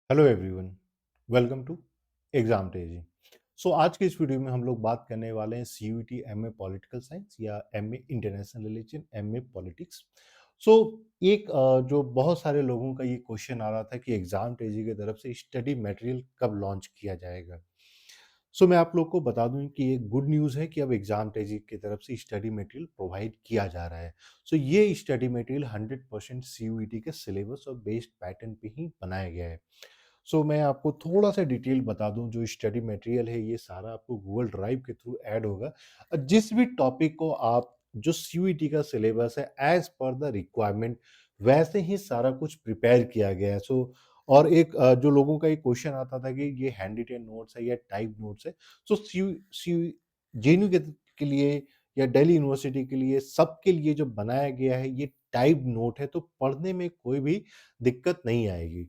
Hello everyone, welcome to exam टेजी। आज के इस वीडियो में हम लोग बात करने वाले हैं सीयूईटी एमए पॉलिटिकल साइंस या MA international relation MA politics. So जो बहुत सारे लोगों का ये क्वेश्चन आ रहा था कि एग्जाम टेजी की तरफ से स्टडी मटेरियल कब लॉन्च किया जाएगा। मैं आप लोग को बता दूं कि एक गुड न्यूज़ है कि अब एग्जाम टेजी की तरफ से स्टडी मटेरियल प्रोवाइड किया जा रहा है। ये स्टडी मटेरियल 100% सीयूईटी के सिलेबस और बेस्ड पैटर्न पे ही बनाया गया है। मैं आपको थोड़ा सा डिटेल बता दूं, जो स्टडी मटेरियल है ये सारा आपको गूगल ड्राइव के थ्रू ऐड होगा। जिस भी टॉपिक को आप जो सीयूईटी का सिलेबस है एज पर द रिक्वायरमेंट वैसे ही सारा कुछ प्रिपेयर किया गया है। और जो लोगों का एक क्वेश्चन आता था कि ये हैंड रिटेन नोट्स है या टाइप नोट्स है। सो जेएनयू के लिए या दिल्ली यूनिवर्सिटी के लिए सबके लिए जो बनाया गया है ये टाइप नोट है, तो पढ़ने में कोई भी दिक्कत नहीं आएगी।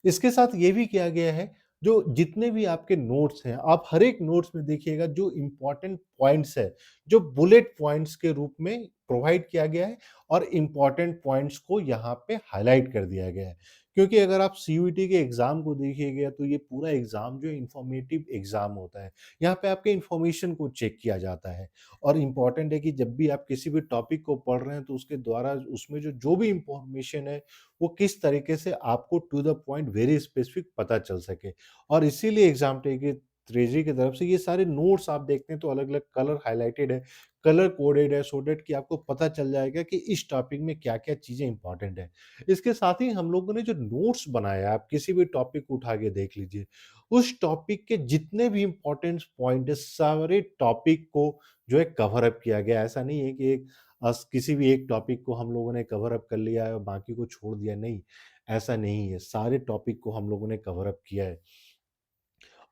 इसके साथ ये भी किया गया है, जो जितने भी आपके नोट्स हैं, आप हर एक नोट्स में देखिएगा जो इम्पोर्टेंट पॉइंट्स है, जो बुलेट पॉइंट्स के रूप में प्रोवाइड किया गया है और इम्पोर्टेंट पॉइंट्स को यहाँ पे हाइलाइट कर दिया गया है। क्योंकि अगर आप सीयूईटी के एग्जाम को देखिएगा तो ये पूरा एग्जाम जो इंफॉर्मेटिव एग्जाम होता है। यहाँ पे आपके इंफॉर्मेशन को चेक किया जाता है और इम्पोर्टेंट है कि जब भी आप किसी भी टॉपिक को पढ़ रहे हैं तो उसके द्वारा उसमें जो जो भी इंफॉर्मेशन है वो किस तरीके से आपको to the point very specific पता चल सके। और इसीलिए एग्जाम के ट्रेजरी की तरफ से ये सारे नोट्स आप देखते हैं तो अलग अलग कलर हाईलाइटेड है, कलर कोडेड है, सो दैट कि आपको पता चल जाएगा कि इस टॉपिक में क्या क्या चीजें इंपॉर्टेंट है। इसके साथ ही हम लोगों ने जो नोट्स बनाया है, आप किसी भी टॉपिक को उठा के देख लीजिए, उस टॉपिक के जितने भी इंपॉर्टेंट पॉइंट है सारे टॉपिक को जो है कवर अप किया गया। ऐसा नहीं है कि किसी भी एक टॉपिक को हम लोगों ने कवर अप कर लिया है और बाकी को छोड़ दिया, नहीं, ऐसा नहीं है। सारे टॉपिक को हम लोगों ने कवर अप किया है।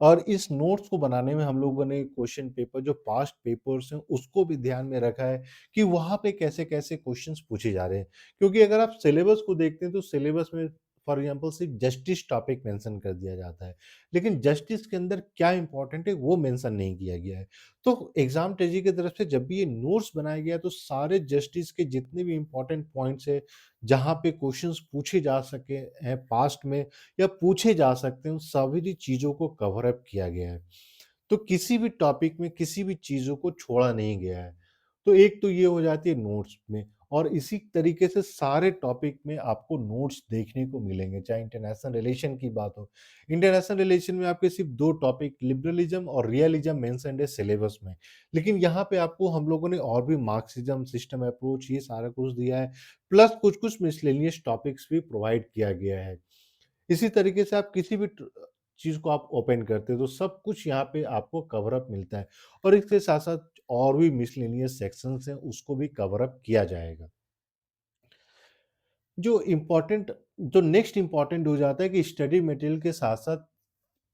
और इस नोट्स को बनाने में हम लोगों ने क्वेश्चन पेपर जो पास्ट पेपर्स हैं उसको भी ध्यान में रखा है कि वहाँ पे कैसे-कैसे क्वेश्चंस पूछे जा रहे हैं। क्योंकि अगर आप सिलेबस को देखते हैं तो सिलेबस में फॉर एग्जांपल सिर्फ जस्टिस टॉपिक मेंशन कर दिया जाता है। लेकिन जस्टिस के अंदर क्या इंपॉर्टेंट है वो मेंशन नहीं किया गया है। तो एग्जाम टेजी की तरफ से जब भी ये नोट्स बनाया गया तो सारे जस्टिस के जितने भी इंपॉर्टेंट पॉइंट्स है, जहाँ पे क्वेश्चंस पूछे जा सके हैं पास्ट में या पूछे जा सकते हैं, उन सभी चीज़ों को कवर अप किया गया है। तो किसी भी टॉपिक में किसी भी चीज़ों को छोड़ा नहीं गया है। तो एक तो ये हो जाती है नोट्स में, और इसी तरीके से सारे टॉपिक में आपको नोट्स देखने को मिलेंगे, चाहे इंटरनेशनल रिलेशन की बात हो। इंटरनेशनल रिलेशन में आपके सिर्फ 2 टॉपिक लिबरलिज्म और रियलिज्म मेंशन्ड है सिलेबस में। लेकिन यहाँ पे आपको हम लोगों ने और भी मार्क्सिज्म, सिस्टम अप्रोच ये सारा कुछ दिया है, प्लस कुछ-कुछ मिसलेनियस टॉपिक्स भी प्रोवाइड किया गया है। इसी तरीके से आप किसी भी चीज़ को आप ओपन करते हैं तो सब कुछ यहाँ पे आपको कवर अप मिलता है और इसके साथ-साथ और भी मिसलेनियस सेक्शंस हैं उसको भी कवर अप किया जाएगा। जो इम्पोर्टेंट जो नेक्स्ट इम्पोर्टेंट हो जाता है कि स्टडी मटेरियल के साथ-साथ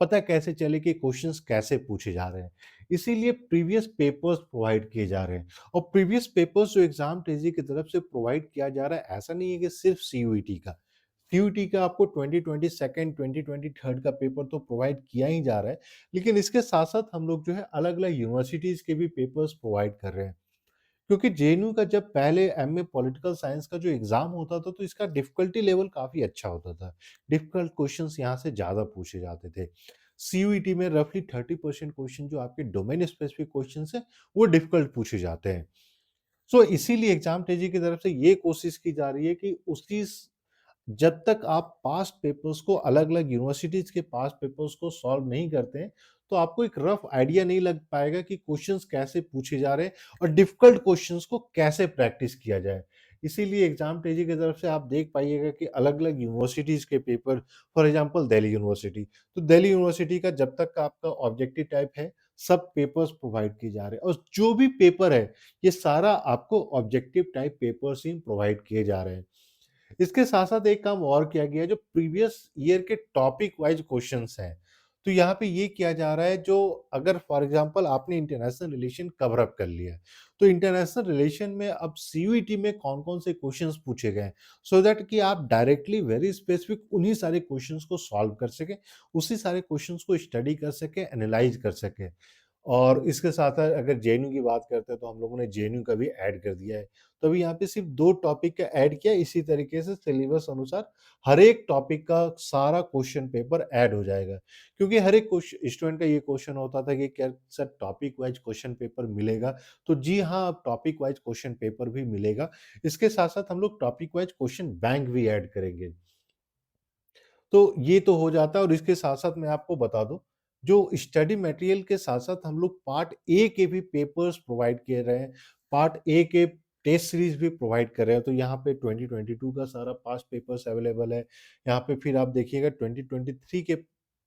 पता कैसे चले कि क्वेश्चंस कैसे पूछे जा रहे हैं। इसीलिए प्रीवियस पेपर्स प्रोवाइड किए जा रहे हैं और प्रीवियस पेपर्स जो एग्ज़ाम टेजी की तरफ से प्रोवाइड किया जा रहा है, ऐसा नहीं है कि सिर्फ सीयूईटी का। सीयूईटी का आपको 2022 2023 का पेपर तो प्रोवाइड किया ही जा रहा है, लेकिन इसके साथ-साथ हम लोग जो है अलग-अलग यूनिवर्सिटीज़ के भी पेपर्स प्रोवाइड कर रहे हैं। क्योंकि जेएनयू का जब पहले एमए पॉलिटिकल साइंस का जो एग्ज़ाम होता था, तो इसका डिफ़िकल्टी लेवल काफ़ी अच्छा होता था। डिफ़िकल्ट क्वेश्चन्स यहाँ से ज़्यादा पूछे जाते थे। सीयूईटी में रफली 30% क्वेश्चन जो आपके डोमेन स्पेसिफिक क्वेश्चन्स हैं, वो डिफ़िकल्ट पूछे जाते हैं। इसीलिए एग्ज़ाम तेजी की तरफ से ये कोशिश की जा रही है कि उसी स जब तक आप पास्ट पेपर्स को अलग-अलग यूनिवर्सिटीज़ के पास्ट पेपर्स को सॉल्व नहीं करते हैं, तो आपको एक रफ आइडिया नहीं लग पाएगा कि क्वेश्चंस कैसे पूछे जा रहे हैं और डिफिकल्ट क्वेश्चंस को कैसे प्रैक्टिस किया जाए। इसीलिए एग्ज़ाम तेजी की तरफ से आप देख पाइएगा कि अलग-अलग यूनिवर्सिटीज़ के paper, for example Delhi university, तो दिल्ली यूनिवर्सिटी का जब तक का आपका ऑब्जेक्टिव टाइप है, सब पेपर्स प्रोवाइड किए जा रहे हैं और जो भी पेपर है, ये सारा आपको ऑब्जेक्टिव टाइप पेपर्स ही प्रोवाइड किए जा रहे हैं। इसके साथ-साथ एक काम और किया गया है, जो प्रीवियस ईयर के टॉपिक वाइज़ क्वेश्चन्स हैं। तो यहाँ पे ये किया जा रहा है, जो अगर फॉर एग्ज़ाम्पल आपने इंटरनेशनल रिलेशन कवर अप कर लिया है, तो इंटरनेशनल रिलेशन में अब सीयूईटी में कौन-कौन से क्वेश्चन्स पूछे गए हैं, सो दैट कि आप डायरेक्टली वेरी स्पेसिफिक उन्हीं सारे क्वेश्चन्स को सॉल्व कर सकें, उसी सारे क्वेश्चन्स को स्टडी कर सकें, एनालाइज़ कर सकें। और इसके साथ-साथ अगर जेएनयू की बात करते हैं तो हम लोगों ने जेएनयू का भी ऐड कर दिया है। तो अभी यहाँ पे सिर्फ़ 2 टॉपिक का ऐड किया है, इसी तरीके से सिलेबस अनुसार हर एक टॉपिक का सारा क्वेश्चन पेपर ऐड हो जाएगा। क्योंकि हर एक स्टूडेंट का ये क्वेश्चन होता था कि क्या sir topic wise question paper मिलेगा? तो जी हाँ, अब टॉपिक वाइज़ क्वेश्चन पेपर भी मिलेगा। इसके साथ-साथ हम लोग टॉपिक वाइज़ क्वेश्चन बैंक भी ऐड करेंगे। तो ये तो हो जाता है और इसके साथ-साथ मैं आपको बता दूँ, जो स्टडी मटेरियल के साथ-साथ हम लोग पार्ट ए के भी पेपर्स प्रोवाइड किए रहे हैं। पार्ट ए के टेस्ट सीरीज़ भी प्रोवाइड कर रहे हैं, तो यहाँ पे 2022 का सारा पास्ट पेपर्स अवेलेबल है। यहाँ पे फिर आप देखिएगा 2023 के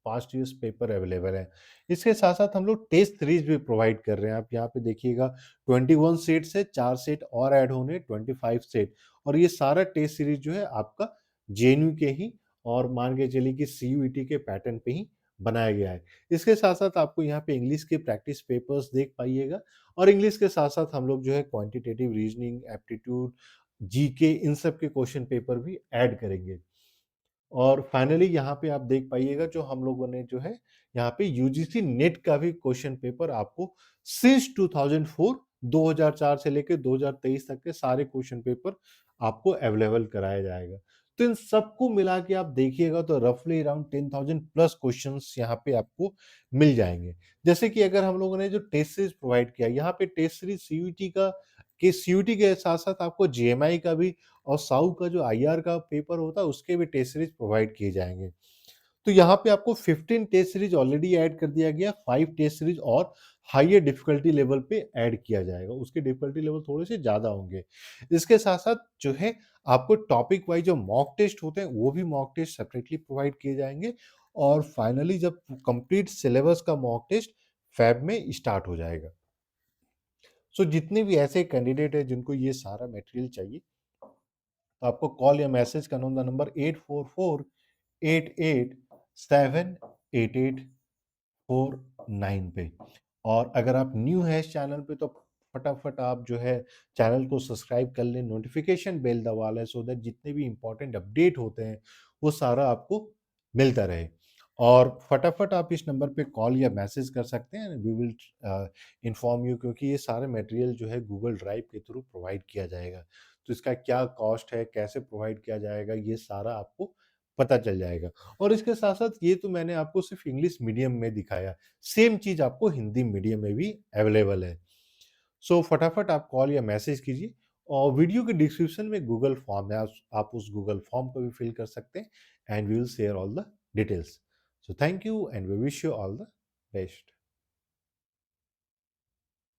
पास्ट ईयर्स पेपर अवेलेबल है। इसके साथ-साथ हम लोग टेस्ट सीरीज़ भी प्रोवाइड कर रहे हैं। आप यहाँ पे देखिएगा 21 सेट से 4 सेट और ऐड होने 25 सेट और ये सारा टेस्ट सीरीज़ जो है आपका जेएनयू के ही और मान के चलिए कि सीयूईटी के पैटर्न पे ही बनाया गया है। इसके साथ-साथ आपको यहाँ पे इंग्लिश के प्रैक्टिस पेपर्स देख पाइएगा और इंग्लिश के साथ-साथ हम लोग जो है क्वांटिटेटिव रीजनिंग, एप्टीट्यूड, जीके इन सब के क्वेश्चन पेपर भी ऐड करेंगे। और फाइनली यहाँ पे आप देख पाइएगा जो हम लोगों ने जो है यहाँ पे यूजीसी नेट का भी क्वेश्चन पेपर आपको सिंस 2004 2004 से लेके 2023 तक के सारे क्वेश्चन पेपर आपको अवेलेबल कराया जाएगा। तो इन सबको मिला के आप देखिएगा तो रफली अराउंड 10,000 प्लस क्वेश्चंस यहाँ पे आपको मिल जाएँगे। जैसे कि अगर हम लोगों ने जो टेस्ट सीरीज़ प्रोवाइड किया, यहाँ पे टेस्ट सीरीज़ सीयूईटी के साथ-साथ आपको जेएमआई का भी और साउ का जो आईआर का पेपर होता है उसके भी टेस्ट सीरीज प्रोवाइड किए जाएँगे। तो यहाँ पे आपको 15 टेस्ट सीरीज ऑलरेडी ऐड कर दिया गया, 5 टेस्ट सीरीज और हायर डिफिकल्टी लेवल पे ऐड किया जाएगा। उसके डिफिकल्टी लेवल थोड़े से ज़्यादा होंगे। इसके साथ-साथ जो है आपको टॉपिक वाइज़ जो मॉक टेस्ट होते हैं वो भी मॉक टेस्ट सेपरेटली प्रोवाइड किए जाएँगे और फाइनली जब कंप्लीट सिलेबस का मॉक टेस्ट फ़ेब में स्टार्ट हो जाएगा। सो जितने भी ऐसे कैंडिडेट हैं जिनको ये सारा मटेरियल चाहिए तो आपको कॉल या मैसेज करना होगा नंबर 8448878849 पे। और अगर आप न्यू हैं इस चैनल पे तो फटाफट आप जो है चैनल को सब्सक्राइब कर लें, नोटिफिकेशन बेल दबा लें सो दैट जितने भी इंपॉर्टेंट अपडेट होते हैं वो सारा आपको मिलता रहे। और फटाफट आप इस नंबर पे कॉल या मैसेज कर सकते हैं, वी विल इन्फॉर्म यू, क्योंकि ये सारे मटेरियल जो है गूगल ड्राइव के थ्रू प्रोवाइड किया जाएगा। तो इसका क्या कॉस्ट है, कैसे प्रोवाइड किया जाएगा, ये सारा आपको पता चल जाएगा। और इसके साथ-साथ ये तो मैंने आपको सिर्फ़ इंग्लिश मीडियम में दिखाया, सेम चीज़ आपको हिंदी मीडियम में भी अवेलेबल है। सो फटाफट आप कॉल या मैसेज कीजिए और वीडियो के डिस्क्रिप्शन में गूगल फॉर्म है, आप उस गूगल फॉर्म को भी फिल कर सकते हैं and we will share all the details. So thank you and we wish you all the best.